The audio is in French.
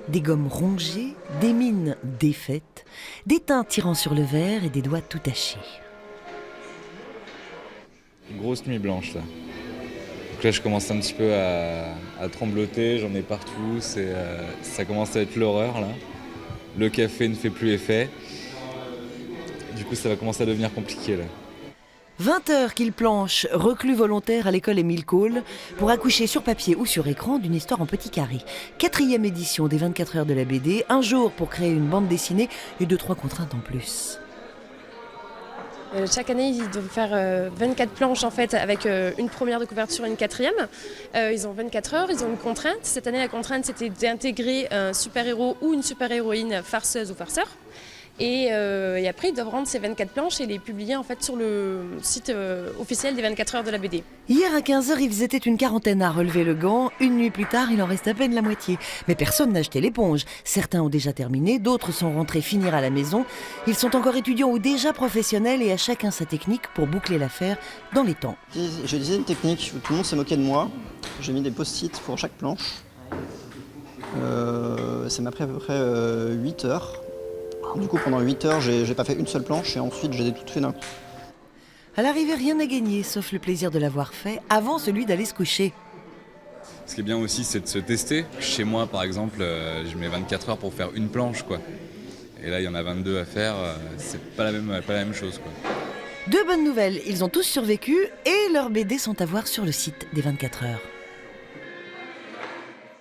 Des gommes rongées, des mines défaites, des teintes tirant sur le verre et des doigts tout tachés. Une grosse nuit blanche là. Donc là je commence un petit peu à trembloter, j'en ai partout, ça commence à être l'horreur là. Le café ne fait plus effet. Du coup ça va commencer à devenir compliqué là. 20 heures qu'il planche, reclus volontaire à l'école Émile Cole, pour accoucher sur papier ou sur écran d'une histoire en petits carrés. 4e édition des 24 heures de la BD, un jour pour créer une bande dessinée et 2-3 contraintes en plus. Chaque année, ils doivent faire 24 planches en fait, avec une première de couverture et une quatrième. Ils ont 24 heures, ils ont une contrainte. Cette année, la contrainte, c'était d'intégrer un super-héros ou une super-héroïne farceuse ou farceur. Et après, ils doivent rendre ces 24 planches et les publier en fait, sur le site officiel des 24 heures de la BD. Hier à 15 heures, ils étaient une quarantaine à relever le gant. Une nuit plus tard, il en reste à peine la moitié. Mais personne n'a jeté l'éponge. Certains ont déjà terminé, d'autres sont rentrés finir à la maison. Ils sont encore étudiants ou déjà professionnels et à chacun sa technique pour boucler l'affaire dans les temps. J'ai utilisé une technique où tout le monde s'est moqué de moi. J'ai mis des post-it pour chaque planche. Ça m'a pris à peu près 8 heures. Du coup, pendant 8 heures, j'ai pas fait une seule planche et ensuite, je les ai toutes fait d'un coup. À l'arrivée, rien n'a gagné, sauf le plaisir de l'avoir fait avant celui d'aller se coucher. Ce qui est bien aussi c'est de se tester. Chez moi par exemple, je mets 24 heures pour faire une planche quoi. Et là il y en a 22 à faire, c'est pas la même chose quoi. 2 bonnes nouvelles, ils ont tous survécu et leurs BD sont à voir sur le site des 24 heures.